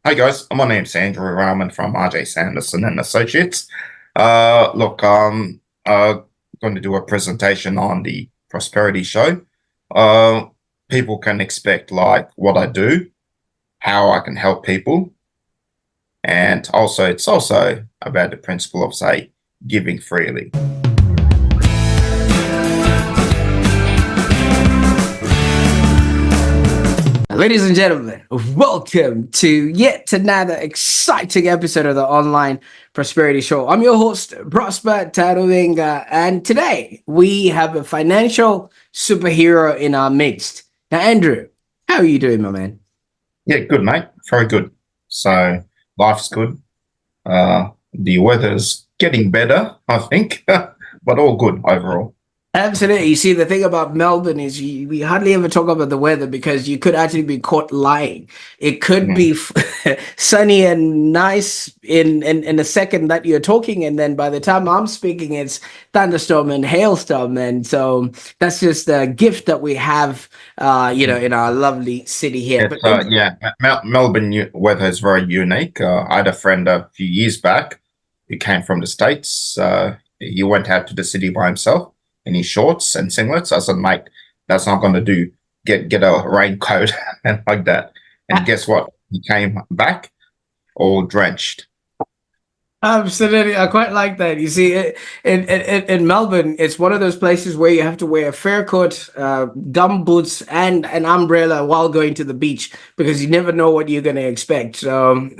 Hi guys, my name's Andrew Rahman from RJ Sanderson and Associates. I'm going to do a presentation on the prosperity show. Uh, People can expect like what I do, how I can help people, and also it's also about the principle of say giving freely. Ladies and gentlemen, welcome to yet another exciting episode of the Online Prosperity Show. I'm your host, Prosper Taruvinga, and today we have a financial superhero in our midst. Now, Andrew, how are you doing, my man? Yeah, good mate, very good. So life's good. The weather's getting better, I think, but all good overall. Absolutely. You see, the thing about Melbourne is we hardly ever talk about the weather because you could actually be caught lying. It could Mm. be sunny and nice in a second that you're talking, and then by the time I'm speaking, it's thunderstorm and hailstorm. And so that's just a gift that we have, in our lovely city here. It's But yeah, Melbourne weather is very unique. I had a friend a few years back who came from the States. He went out to the city by himself in his shorts and singlets. I said, mate, that's not going to do. Get a raincoat and like that. And guess what? He came back all drenched. Absolutely, I quite like that. You see, in Melbourne, it's one of those places where you have to wear a fair coat, gum boots, and an umbrella while going to the beach because you never know what you're going to expect. So,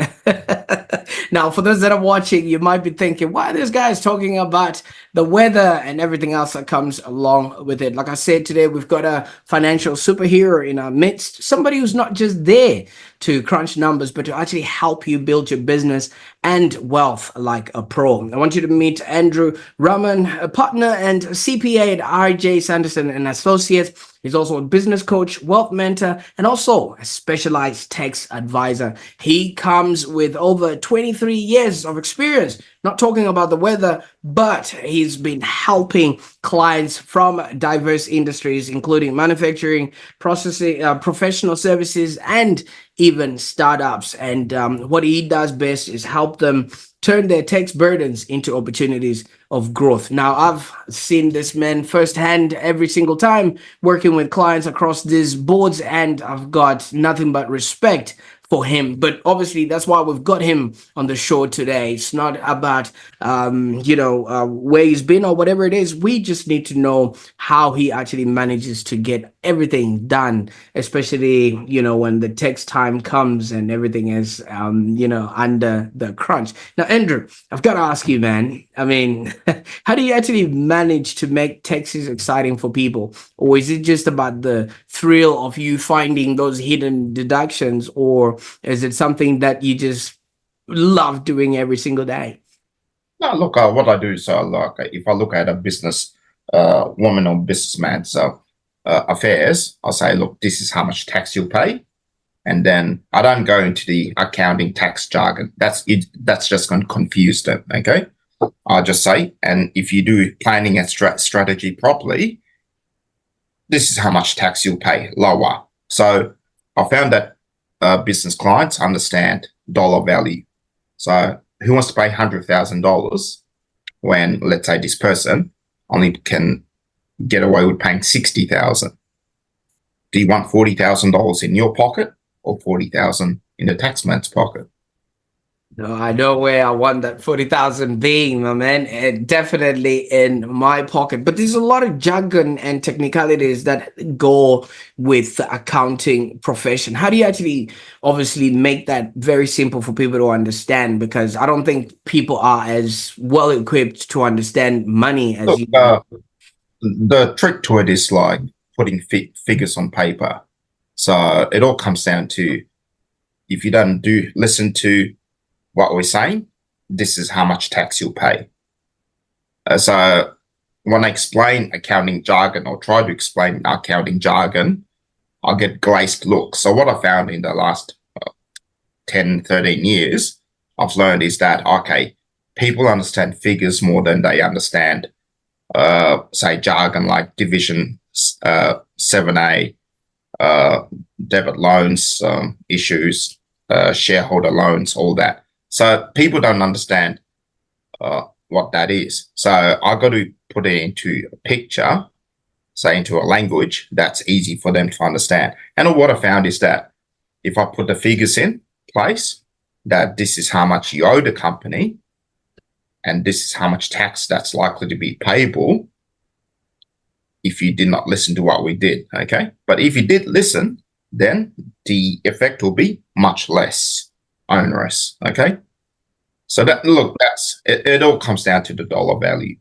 now for those that are watching, you might be thinking, "Why are these guys talking about the weather and everything else that comes along with it?" Like I said, today we've got a financial superhero in our midst, somebody who's not just there to crunch numbers, but to actually help you build your business and wealth like a pro. I want you to meet Andrew Rahman, a partner and CPA at RJ Sanderson and Associates. He's also a business coach, wealth mentor, and also a specialized tax advisor. He comes with over 23 years of experience, not talking about the weather, but he's been helping clients from diverse industries, including manufacturing, processing, professional services, and even startups. And what he does best is help them turn their tax burdens into opportunities of growth. Now, I've seen this man firsthand every single time working with clients across these boards, and I've got nothing but respect for him. But obviously, that's why we've got him on the show today. It's not about, where he's been or whatever it is. We just need to know how he actually manages to get everything done, especially, when the text time comes and everything is, under the crunch. Now, Andrew, I've got to ask you, man, I mean, how do you actually manage to make taxes exciting for people? Or is it just about the thrill of you finding those hidden deductions? Or is it something that you just love doing every single day? No, look, what I do, so like if I look at a business woman or businessman's affairs, I'll say, look, this is how much tax you'll pay. And then I don't go into the accounting tax jargon. That's it. That's just going to confuse them. Okay. I'll just say, and if you do planning and strategy properly, this is how much tax you'll pay lower. So I found that business clients understand dollar value. So who wants to pay $100,000 when, let's say, this person only can get away with paying 60,000? Do you want $40,000 in your pocket or 40,000 in the taxman's pocket? No, I know where I want that 40,000 being, my man, and definitely in my pocket. But there's a lot of jargon and technicalities that go with the accounting profession. How do you actually obviously make that very simple for people to understand? Because I don't think people are as well equipped to understand money as Look, you. the trick to it is like putting figures on paper. So it all comes down to, if you don't listen to what we're saying, this is how much tax you'll pay. So when I explain accounting jargon or try to explain accounting jargon, I get glazed looks. So what I found in the last 10, 13 years, I've learned is that, okay, people understand figures more than they understand, say, jargon like division 7A, debit loans issues, shareholder loans, all that. So people don't understand what that is. So I got to put it into a picture, say into a language that's easy for them to understand. And what I found is that if I put the figures in place, that this is how much you owe the company, and this is how much tax that's likely to be payable if you did not listen to what we did, okay? But if you did listen, then the effect will be much less onerous, okay? So that, look, that's it all comes down to the dollar value.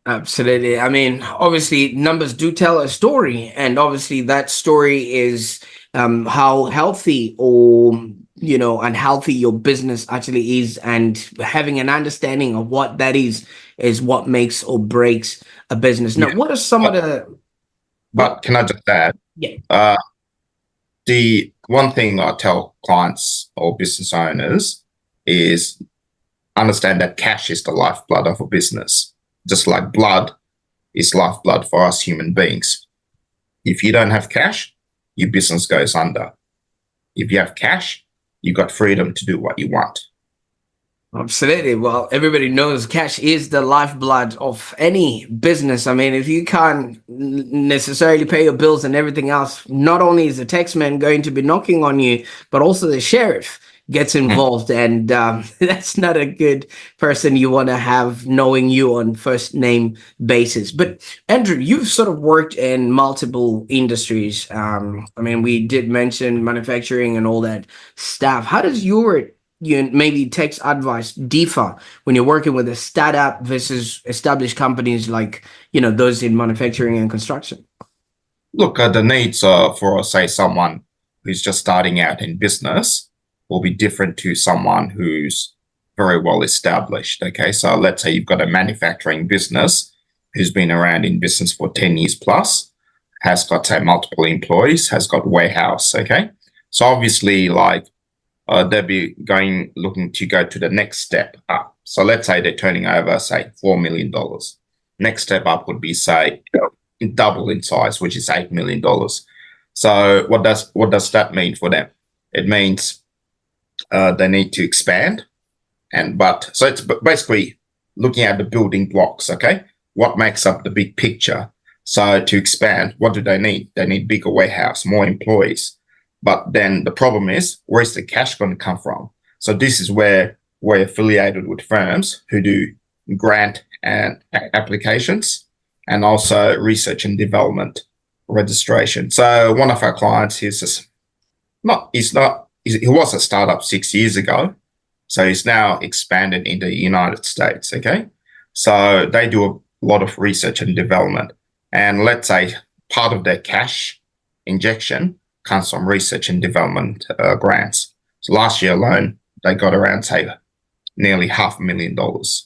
Absolutely. I mean, obviously, numbers do tell a story, and obviously, that story is how healthy or unhealthy your business actually is, and having an understanding of what that is what makes or breaks a business. Now, Yeah. what are some of the? But can I just add? Yeah. The one thing I tell clients or business owners is understand that cash is the lifeblood of a business, just like blood is lifeblood for us human beings. If you don't have cash, your business goes under. If you have cash, you got freedom to do what you want. Absolutely. Well, everybody knows cash is the lifeblood of any business. I mean, if you can't necessarily pay your bills and everything else, not only is the tax man going to be knocking on you, but also the sheriff gets involved. And that's not a good person you want to have knowing you on first name basis. But Andrew, you've sort of worked in multiple industries. I mean, we did mention manufacturing and all that stuff. How does your maybe tax advice differ when you're working with a startup versus established companies like those in manufacturing and construction? Look, the needs for, say, someone who's just starting out in business will be different to someone who's very well established. Okay, so let's say you've got a manufacturing business who's been around in business for 10 years plus, has got, say, multiple employees, has got warehouse. Okay, so obviously, like, they'll be looking to go to the next step up. So let's say they're turning over, say, $4 million. Next step up would be, say, double in size, which is $8 million. So what does that mean for them? It means they need to expand, so it's basically looking at the building blocks. Okay, what makes up the big picture? So to expand, what do they need? They need bigger warehouse, more employees. But then the problem is, where's the cash going to come from? So this is where we're affiliated with firms who do grant and applications, and also research and development registration. So one of our clients, he was a startup 6 years ago, so he's now expanded in the United States. Okay, so they do a lot of research and development, and let's say part of their cash injection comes from research and development grants. So last year alone, they got around, say, nearly $500,000.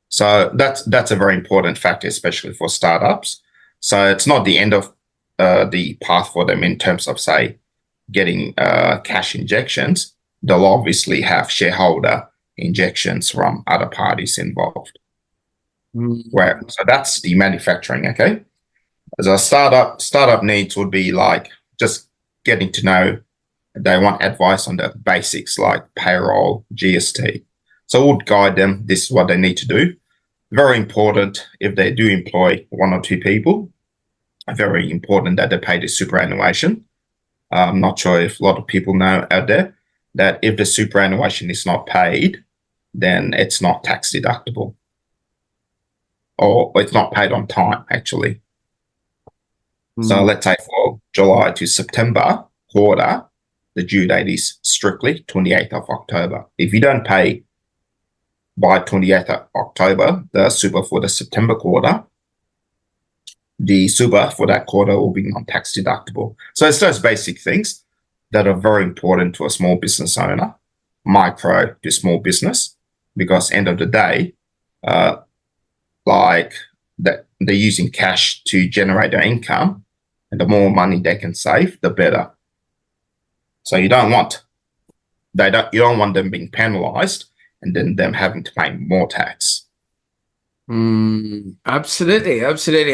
So that's a very important factor, especially for startups. So it's not the end of the path for them in terms of, say, getting cash injections. They'll obviously have shareholder injections from other parties involved. So that's the manufacturing. Okay, as a startup needs would be like just getting to know. They want advice on the basics like payroll, GST. So I would guide them. This is what they need to do. Very important, if they do employ 1 or 2 people, very important that they pay the superannuation. I'm not sure if a lot of people know out there that if the superannuation is not paid, then it's not tax deductible, or it's not paid on time, actually. So let's say for July to September quarter, the due date is strictly 28th of October. If you don't pay by 28th of October, the super for the September quarter, the super for that quarter will be non-tax deductible. So it's those basic things that are very important to a small business owner, micro to small business, because end of the day, like that they're using cash to generate their income, and the more money they can save, the better. So you don't want them being penalized and then them having to pay more tax. Absolutely.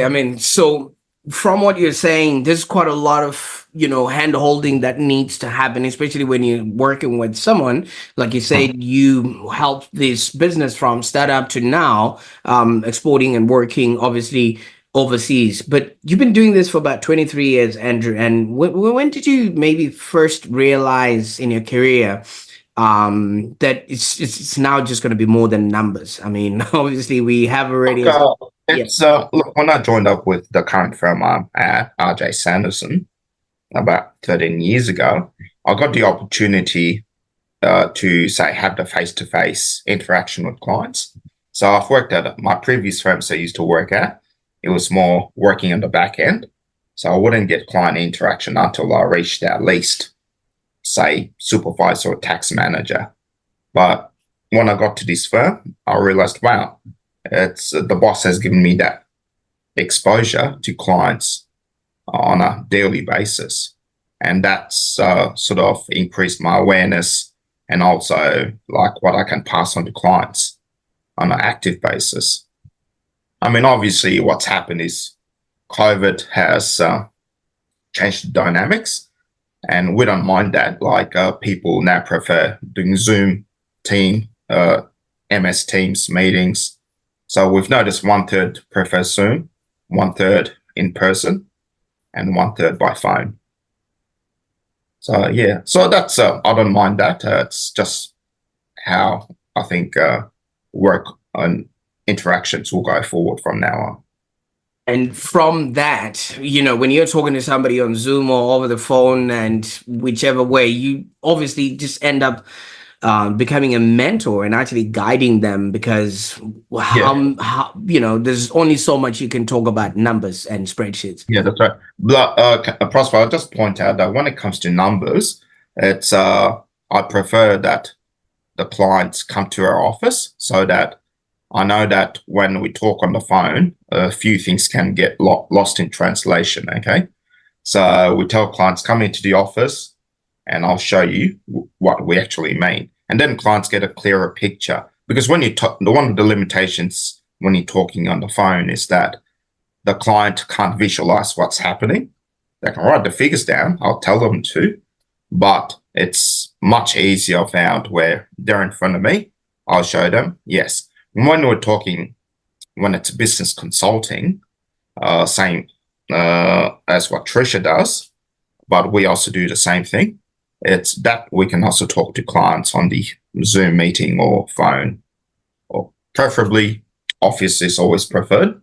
I mean, so from what you're saying, there's quite a lot of, hand holding that needs to happen, especially when you're working with someone. Like you said, you helped this business from startup to now, exporting and working obviously overseas. But you've been doing this for about 23 years, Andrew. And when did you maybe first realize in your career that it's now just going to be more than numbers? I mean, obviously we have already, Look, yeah. it's look, when I joined up with the current firm I'm at, RJ Sanderson, about 13 years ago, I got the opportunity to say have the face-to-face interaction with clients. So I've worked at my previous firms I used to work at. It was more working on the back end. So I wouldn't get client interaction until I reached at least, say, supervisor or tax manager. But when I got to this firm, I realized, wow, it's the boss has given me that exposure to clients on a daily basis. And that's sort of increased my awareness and also like what I can pass on to clients on an active basis. I mean, obviously, what's happened is COVID has changed the dynamics, and we don't mind that. Like people now prefer doing Zoom, Team, MS Teams meetings. So we've noticed 1/3 prefer Zoom, 1/3 in person, and 1/3 by phone. So yeah, so that's I don't mind that. It's just how I think work and interactions will go forward from now on. And from that, when you're talking to somebody on Zoom or over the phone and whichever way, you obviously just end up becoming a mentor and actually guiding them, because Yeah, there's only so much you can talk about numbers and spreadsheets. yeah, that's right. But Prosper, I'll just point out that when it comes to numbers, it's I prefer that the clients come to our office so that I know that when we talk on the phone, a few things can get lost in translation. Okay. So we tell clients, come into the office and I'll show you what we actually mean. And then clients get a clearer picture. Because when you talk, one of the limitations when you're talking on the phone is that the client can't visualize what's happening. They can write the figures down. I'll tell them to, but it's much easier I found where they're in front of me. I'll show them. Yes. When we're talking, when it's business consulting, same as what Trisha does, but we also do the same thing. It's that we can also talk to clients on the Zoom meeting or phone, or preferably office is always preferred,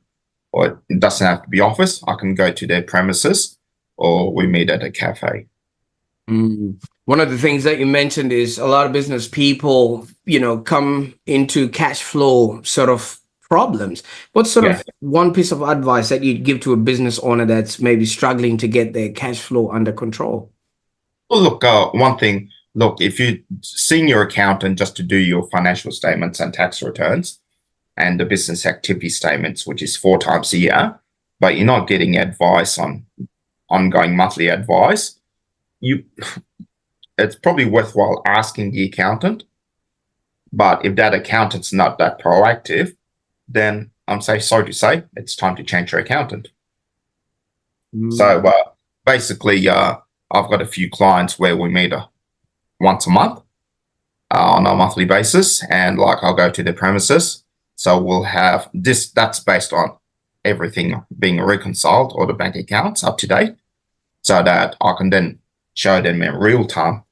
or it doesn't have to be office. I can go to their premises or we meet at a cafe. One of the things that you mentioned is a lot of business people, come into cash flow sort of problems. What sort Yeah. of one piece of advice that you'd give to a business owner that's maybe struggling to get their cash flow under control? Well, look, one thing, look, if you seen your accountant just to do your financial statements and tax returns and the business activity statements, which is 4 times a year, but you're not getting advice on ongoing monthly advice, it's probably worthwhile asking the accountant. But if that accountant's not that proactive, then I'm sorry to say, it's time to change your accountant. So basically, I've got a few clients where we meet once a month on a monthly basis, and like I'll go to their premises. So we'll have this. That's based on everything being reconciled or the bank accounts up to date, so that I can then show them in real time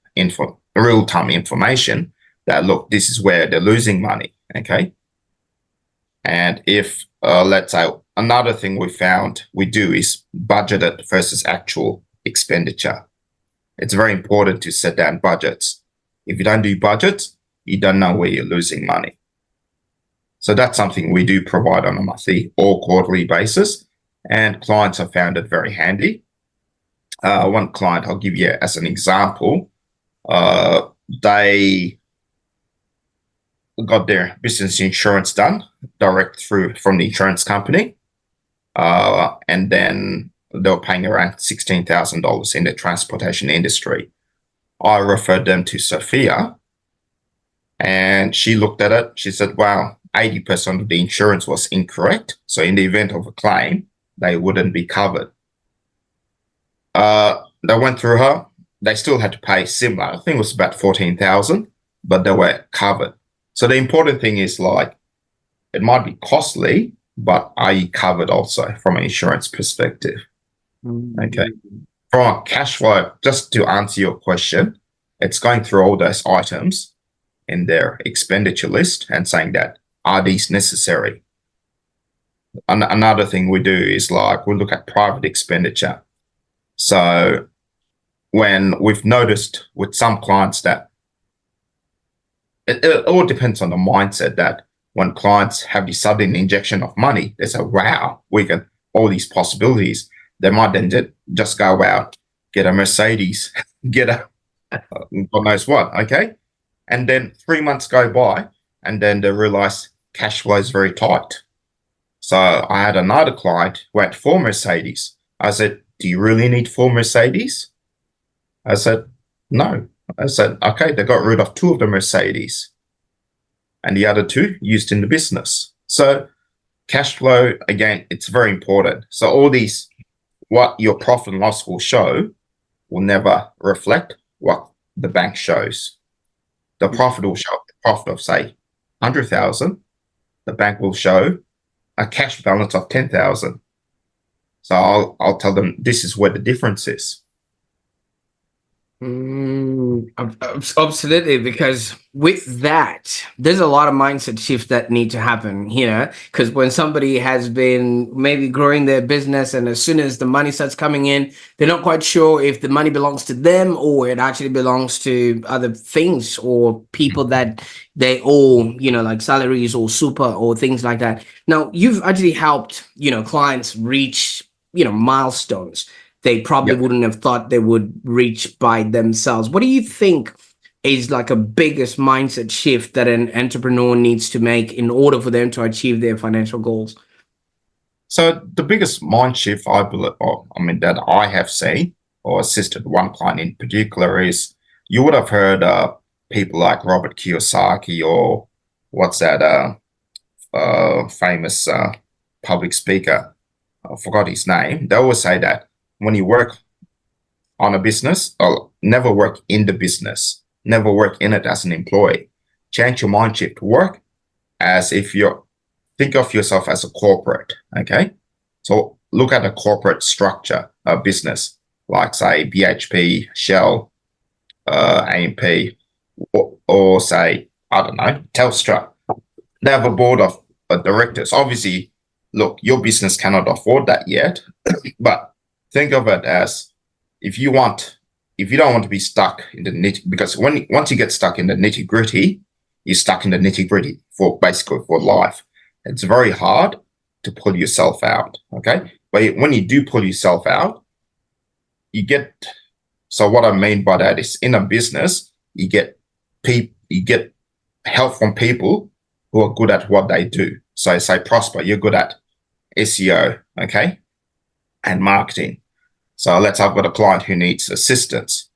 information that look, this is where they're losing money. Okay. And if let's say another thing we found we do is budgeted versus actual expenditure. It's very important to set down budgets. If you don't do budgets, you don't know where you're losing money. So that's something we do provide on a monthly or quarterly basis, and clients have found it very handy. One client I'll give you as an example, they got their business insurance done direct through from the insurance company, and then they were paying around $16,000 in the transportation industry. I referred them to Sophia, and she looked at it. She said, wow, 80% of the insurance was incorrect. So in the event of a claim, they wouldn't be covered. They went through her. They still had to pay similar. I think it was about 14,000, but they were covered. So the important thing is like, it might be costly, but are you covered also from an insurance perspective? Okay. From a cash flow, just to answer your question, it's going through all those items in their expenditure list and saying that, are these necessary? Another thing we do is like, we look at private expenditure. So when we've noticed with some clients that it all depends on the mindset, that when clients have the sudden injection of money, they say, wow, we got all these possibilities. They might then just go out, get a Mercedes, get a God knows what, okay? And then 3 months go by, and then they realize cash flow is very tight. So I had another client who had 4 Mercedes. I said, do you really need 4 Mercedes? I said, no. I said, okay, they got rid of 2 of the Mercedes and the other 2 used in the business. So cash flow, again, it's very important. So all these, what your profit and loss will show will never reflect what the bank shows. The profit will show the profit of, say, 100,000. The bank will show a cash balance of 10,000. So I'll tell them this is where the difference is. Absolutely, because with that, there's a lot of mindset shifts that need to happen, because when somebody has been maybe growing their business, and as soon as the money starts coming in, they're not quite sure if the money belongs to them or it actually belongs to other things or people that they owe, like salaries or super or things like that. Now, you've actually helped, clients reach, milestones they probably wouldn't have thought they would reach by themselves. What do you think is like a biggest mindset shift that an entrepreneur needs to make in order for them to achieve their financial goals? So the biggest mind shift I believe, that I have seen or assisted one client in particular is, you would have heard people like Robert Kiyosaki, or what's that famous public speaker? I forgot his name. They always say that when you work on a business, or never work in the business, never work in it as an employee. Change your mind shift. Work as if think of yourself as a corporate, okay? So look at a corporate structure, a business, like say BHP, Shell, AMP, or say, I don't know, Telstra. They have a board of directors. Obviously, look, your business cannot afford that yet, but think of it as, if you don't want to be stuck in the because once you get stuck in the nitty gritty, you're stuck in the nitty gritty for life. It's very hard to pull yourself out. Okay. But when you do pull yourself out, so what I mean by that is, in a business, you get help from people who are good at what they do. So say Prosper, you're good at SEO, okay, and marketing. So let's say I've got a client who needs assistance.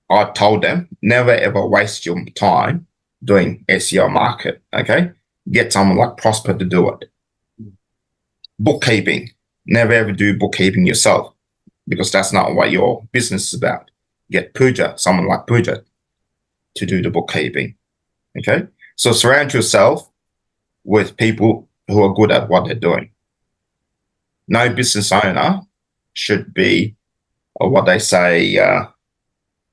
I told them, never ever waste your time doing SEO market, okay? Get someone like Prosper to do it. Bookkeeping, never ever do bookkeeping yourself, because that's not what your business is about. Get someone like Pooja to do the bookkeeping, okay? So surround yourself with people who are good at what they're doing. No business owner should be, or what they say,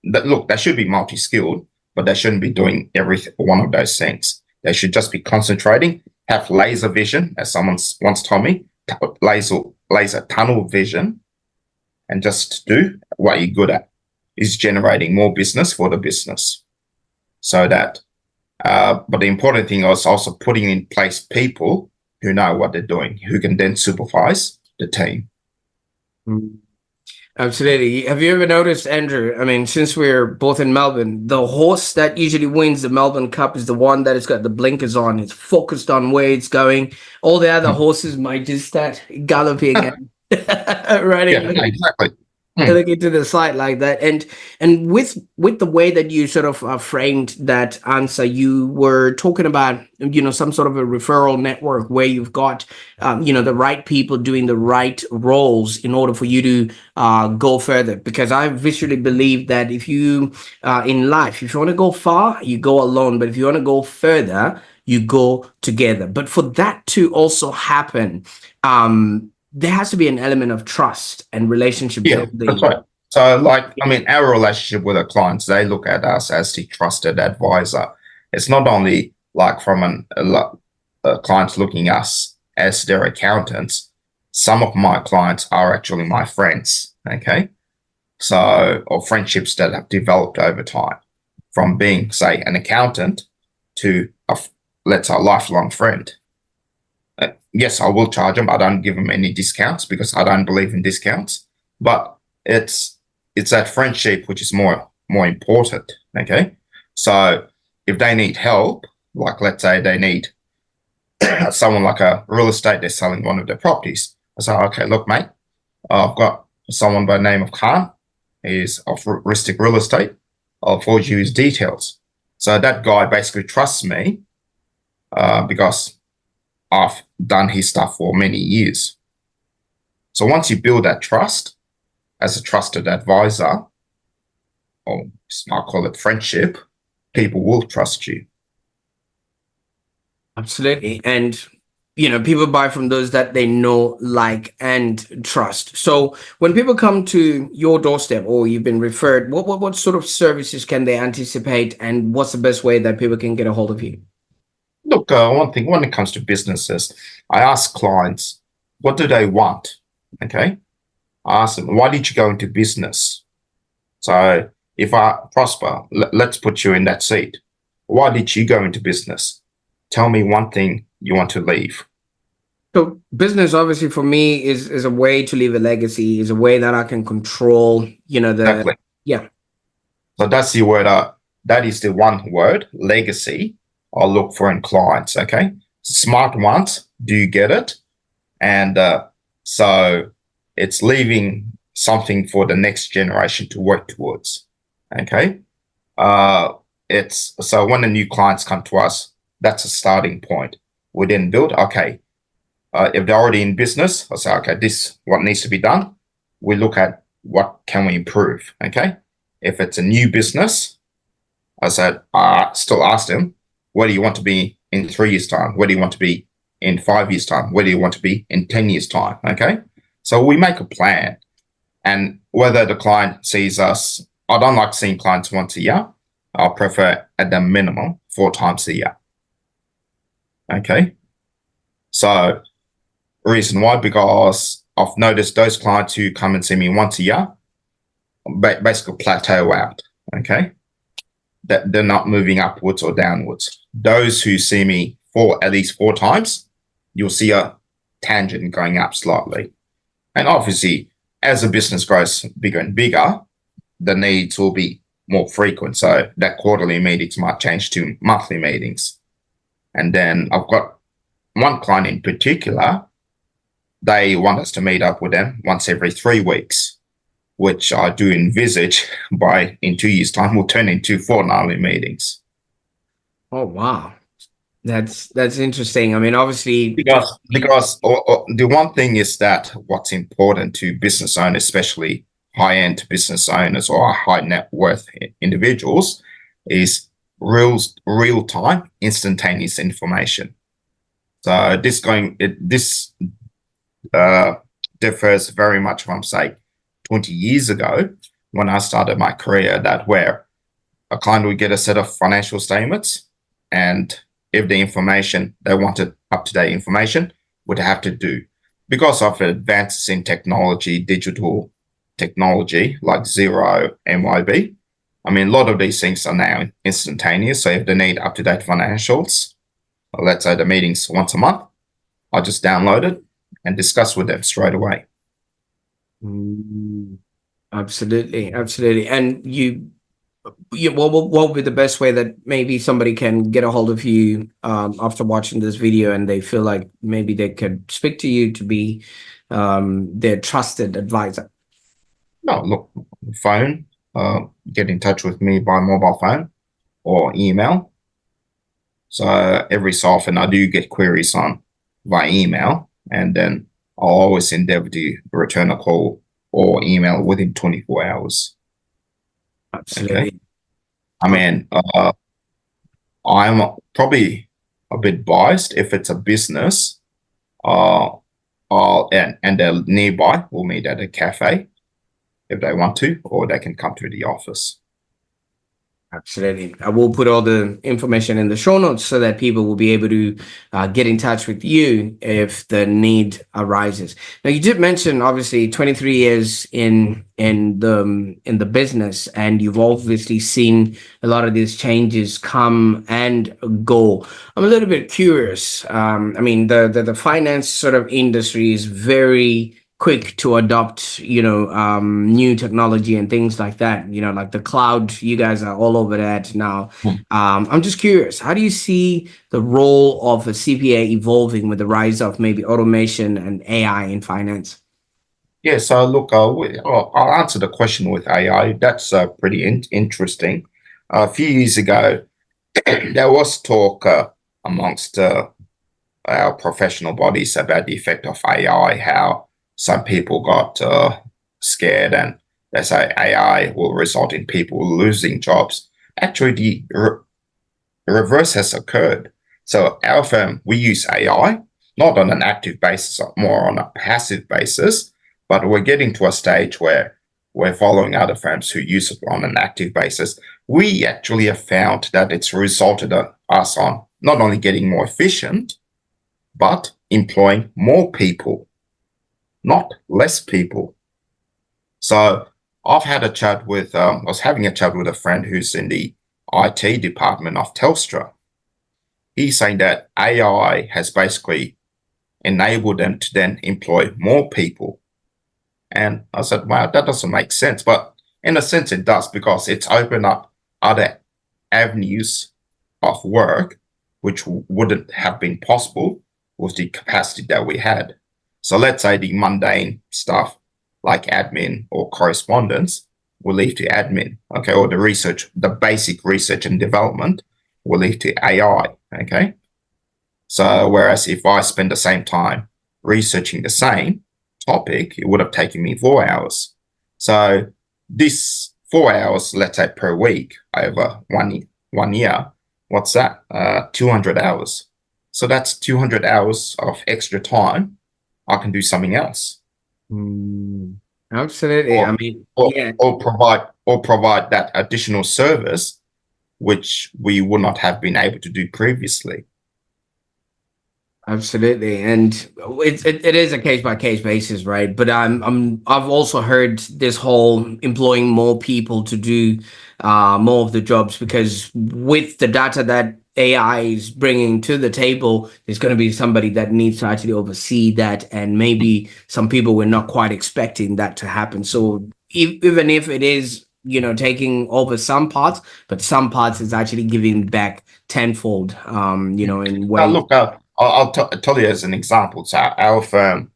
they should be multi-skilled, but they shouldn't be doing one of those things. They should just be concentrating, have laser vision, as someone once told me, laser tunnel vision, and just do what you're good at, is generating more business for the business. So that, but the important thing is also putting in place people who know what they're doing, who can then supervise the team. Absolutely. Have you ever noticed, Andrew? I mean, since we're both in Melbourne, the horse that usually wins the Melbourne Cup is the one that has got the blinkers on. It's focused on where it's going. All the other horses might just start galloping and running. Yeah, exactly. look into the site like that. And with the way that you sort of framed that answer, you were talking about, some sort of a referral network where you've got the right people doing the right roles in order for you to go further. Because I visually believe that if you in life, if you want to go far, you go alone, but if you want to go further, you go together. But for that to also happen, there has to be an element of trust and relationship Yeah, that's building. right. So, like, I mean, our relationship with our clients, they look at us as the trusted advisor. It's not only like from clients looking us as their accountants. Some of my clients are actually my friends. Okay, so or friendships that have developed over time, from being, say, an accountant to let's say, a lifelong friend. Yes, I will charge them. I don't give them any discounts because I don't believe in discounts. But it's that friendship which is more important. Okay, so if they need help, like let's say they need someone like a real estate, they're selling one of their properties. I say, okay, look, mate, I've got someone by the name of Khan. He's of Ristic Real Estate. I'll forward you his details. So that guy basically trusts me because I've done his stuff for many years. So once you build that trust as a trusted advisor, or I call it friendship, people will trust you. Absolutely. And people buy from those that they know, like, and trust. So when people come to your doorstep or you've been referred, what sort of services can they anticipate, and what's the best way that people can get a hold of you? Look, one thing when it comes to businesses, I ask clients, what do they want? Okay. I ask them, why did you go into business? So if I prosper, let's put you in that seat. Why did you go into business? Tell me one thing you want to leave. So business, obviously, for me is a way to leave a legacy, is a way that I can control, Exactly. yeah. So that's the word. That is the one word, legacy. I'll look for in clients. Okay. Smart ones. Do you get it? And so it's leaving something for the next generation to work towards. Okay. It's so when the new clients come to us, that's a starting point. We then build, okay, if they're already in business, I say, okay, this what needs to be done. We look at what can we improve. Okay. If it's a new business, I said, I still ask them, where do you want to be in 3 years' time? Where do you want to be in 5 years' time? Where do you want to be in 10 years' time? Okay. So we make a plan. And whether the client sees us, I don't like seeing clients once a year. I prefer at the minimum 4 times a year. Okay. So reason why, because I've noticed those clients who come and see me once a year basically plateau out. Okay. That they're not moving upwards or downwards. Those who see me for at least 4 times, you'll see a tangent going up slightly. And obviously, as the business grows bigger and bigger, the needs will be more frequent. So that quarterly meetings might change to monthly meetings. And then I've got one client in particular, they want us to meet up with them once every 3 weeks, which I do envisage in 2 years' time will turn into fortnightly meetings. Oh, wow. That's interesting. I mean, obviously, Because the one thing is that what's important to business owners, especially high-end business owners or high net worth individuals, is real-time, instantaneous information. So this differs very much from, say, 20 years ago when I started my career, that where a client would get a set of financial statements, and if the information they wanted up-to-date information would have to do, because of advances in technology, digital technology like Xero, M.E.D.I.A. I mean, a lot of these things are now instantaneous. So if they need up-to-date financials, let's say the meeting's once a month, I just download it and discuss with them straight away. Absolutely, absolutely. And what would be the best way that maybe somebody can get a hold of you after watching this video, and they feel like maybe they could speak to you to be their trusted advisor? No, look, phone, get in touch with me by mobile phone or email. So every so often I do get queries on by email, and then I'll always endeavor to return a call or email within 24 hours. Okay. Absolutely. I mean, I'm probably a bit biased if it's a business, uh, and they're nearby, we'll meet at a cafe if they want to, or they can come to the office. Absolutely. I will put all the information in the show notes so that people will be able to get in touch with you if the need arises. Now, you did mention obviously 23 years in the business, and you've obviously seen a lot of these changes come and go. I'm a little bit curious. I mean, the finance sort of industry is very quick to adopt, new technology and things like that, like the cloud. You guys are all over that now. I'm just curious, how do you see the role of a CPA evolving with the rise of maybe automation and AI in finance? Yeah, so look, I'll answer the question with AI. That's pretty interesting. A few years ago, there was talk amongst our professional bodies about the effect of AI, how some people got scared and they say AI will result in people losing jobs. Actually, the reverse has occurred. So our firm, we use AI, not on an active basis, more on a passive basis, but we're getting to a stage where we're following other firms who use it on an active basis. We actually have found that it's resulted us on not only getting more efficient, but employing more people, not less people. So I've had a chat with, I was having a chat with a friend who's in the IT department of Telstra. He's saying that AI has basically enabled them to then employ more people. And I said, wow, that doesn't make sense. But in a sense, it does, because it's opened up other avenues of work which wouldn't have been possible with the capacity that we had. So let's say the mundane stuff like admin or correspondence will leave to admin, okay, or the research, the basic research and development will leave to AI, okay. So whereas if I spend the same time researching the same topic, it would have taken me 4 hours. So this 4 hours, let's say per week over 1 year, what's that? 200 hours. So that's 200 hours of extra time. I can do something else, Absolutely. I or mean, or yeah. provide that additional service which we would not have been able to do previously. Absolutely, and it is a case by case basis, right? But I've also heard this whole employing more people to do more of the jobs, because with the data that AI is bringing to the table, there's going to be somebody that needs to actually oversee that, and maybe some people were not quite expecting that to happen. So even if it is, taking over some parts, but some parts is actually giving back tenfold, in Now, ways. look, I'll tell you as an example. So our firm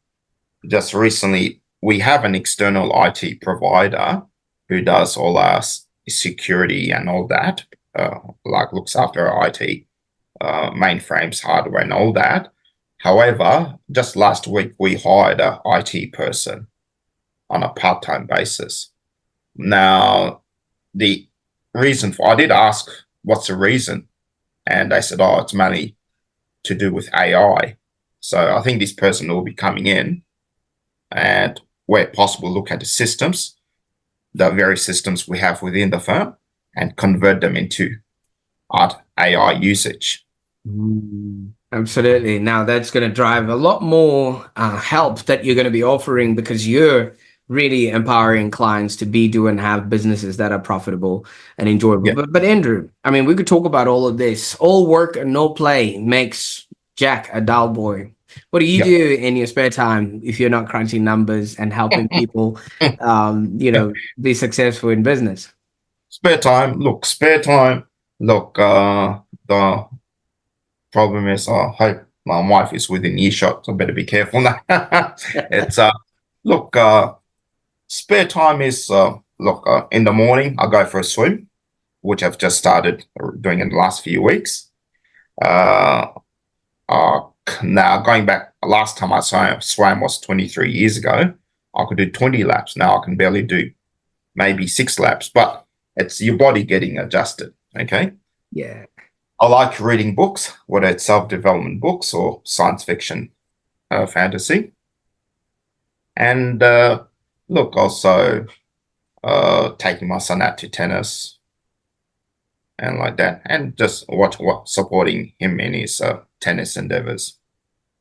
just recently, we have an external IT provider who does all our security and all that, like looks after our IT mainframes, hardware, and all that. However, just last week we hired a IT person on a part-time basis. Now, the reason for I did ask what's the reason, and they said, "Oh, it's mainly to do with AI." So I think this person will be coming in and, where possible, look at the systems, the various systems we have within the firm, and convert them into art AI usage. Absolutely. Now that's going to drive a lot more help that you're going to be offering, because you're really empowering clients to be, do, and have businesses that are profitable and enjoyable. Yeah, But Andrew, I mean, we could talk about all of this. All work and no play makes Jack a dull boy. What do you yeah. do in your spare time if you're not crunching numbers and helping people, be successful in business? Spare time. Look, spare time. Look, the problem is, I hope my wife is within earshot, so I better be careful now. It's look, spare time is in the morning I go for a swim, which I've just started doing in the last few weeks. Uh, uh, Now going back, last time I swam was 23 years ago. I could do 20 laps. Now I can barely do maybe 6 laps, but it's your body getting adjusted. Okay. Yeah. I like reading books, whether it's self-development books or science fiction, fantasy. And look, also taking my son out to tennis and like that, and just what supporting him in his tennis endeavors.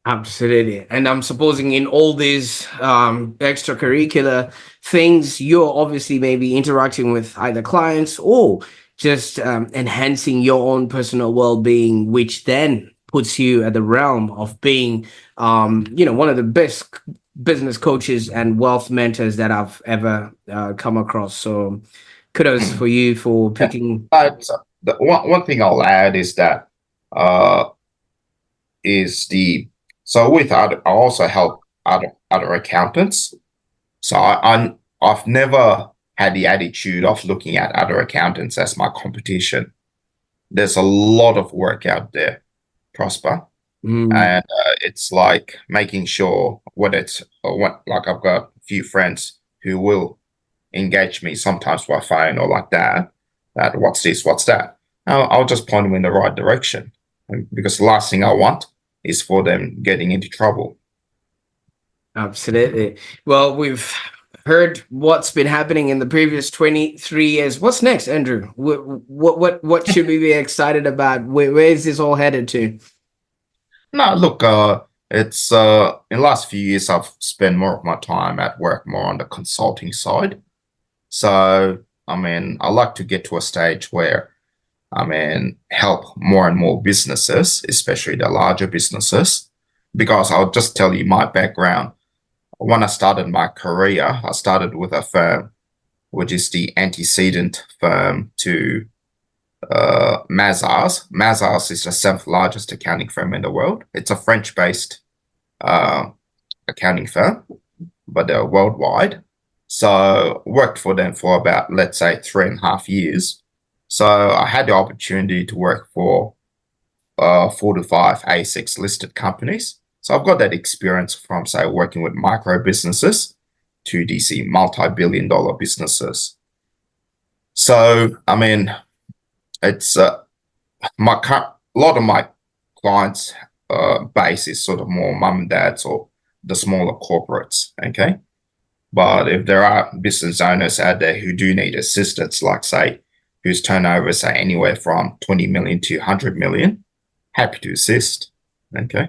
Absolutely. And I'm supposing in all these extracurricular things, you're obviously maybe interacting with either clients or just enhancing your own personal well-being, which then puts you at the realm of being, one of the best business coaches and wealth mentors that I've ever come across. So kudos Mm. for you for Yeah. picking. But the one thing I'll add is that uh, is the so with other, I also help other accountants. So I've never had the attitude of looking at other accountants as my competition. There's a lot of work out there, Prosper, Mm, and it's like making sure what it's what like I've got a few friends who will engage me sometimes by phone or like that. That what's this, what's that? I'll just point them in the right direction, because the last thing I want is for them getting into trouble. absolutely. Well, we've heard what's been happening in the previous 23 years. What's next, Andrew? What should we be excited about? Where is this all headed to? No, look, it's in the last few years I've spent more of my time at work more on the consulting side. So I mean, I like to get to a stage where I mean help more and more businesses, especially the larger businesses, because I'll just tell you my background. When I started my career, I started with a firm which is the antecedent firm to Mazars. Mazars is the seventh largest accounting firm in the world. It's a French-based uh, accounting firm, but they're worldwide. So worked for them for about, let's say, 3.5 years. So I had the opportunity to work for 4 to 5 ASX listed companies. So I've got that experience from, say, working with micro businesses to DC multi-billion-dollar businesses. So I mean, it's a lot of my clients' base is sort of more mum and dads or the smaller corporates. Okay. But if there are business owners out there who do need assistance, like say, whose turnover say anywhere from 20 million to 100 million, happy to assist. Okay.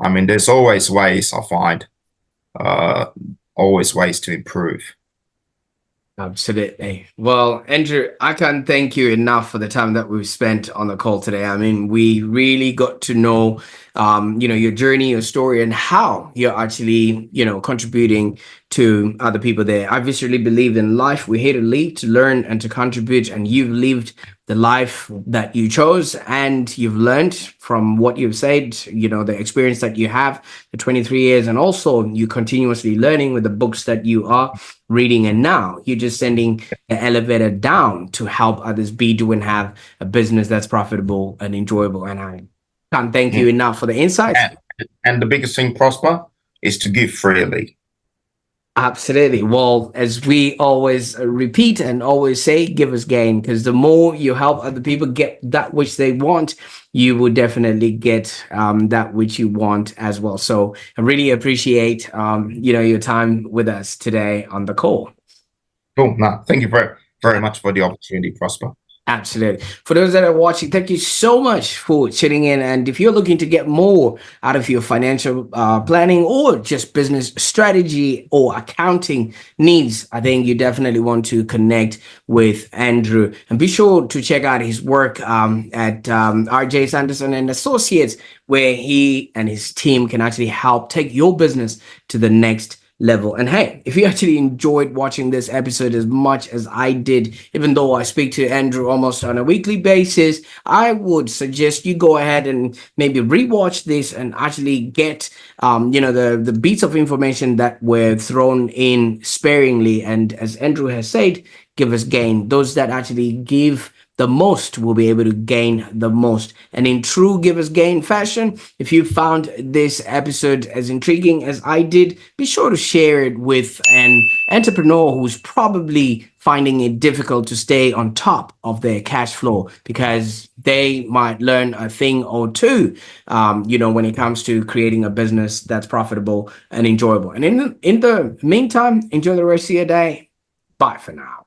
I mean, there's always ways I find, uh, always ways to improve. Absolutely. Well, Andrew, I can't thank you enough for the time that we've spent on the call today. I mean, we really got to know, your journey, your story, and how you're actually, contributing to other people there. I viscerally believe in life. We're here to live, to learn, and to contribute. And you've lived the life that you chose, and you've learned from what you've said, the experience that you have, the 23 years, and also you continuously learning with the books that you are reading, and now you're just sending the elevator down to help others be, do, and have a business that's profitable and enjoyable. And I can't thank you Mm. enough for the insights. And the biggest thing, Prosper, is to give freely. Absolutely. Well, as we always repeat and always say, give us gain, because the more you help other people get that which they want, you will definitely get that which you want as well. So I really appreciate your time with us today on the call. Cool. No, thank you very much for the opportunity, Prosper. Absolutely. For those that are watching, thank you so much for tuning in. And if you're looking to get more out of your financial planning or just business strategy or accounting needs, I think you definitely want to connect with Andrew. And be sure to check out his work at RJ Sanderson and Associates, where he and his team can actually help take your business to the next level. And hey, if you actually enjoyed watching this episode as much as I did, even though I speak to Andrew almost on a weekly basis, I would suggest you go ahead and maybe rewatch this and actually get the bits of information that were thrown in sparingly, and as Andrew has said, give us gain. Those that actually give the most will be able to gain the most. And in true give us gain fashion, if you found this episode as intriguing as I did, be sure to share it with an entrepreneur who's probably finding it difficult to stay on top of their cash flow, because they might learn a thing or two, when it comes to creating a business that's profitable and enjoyable. And in the meantime, enjoy the rest of your day. Bye for now.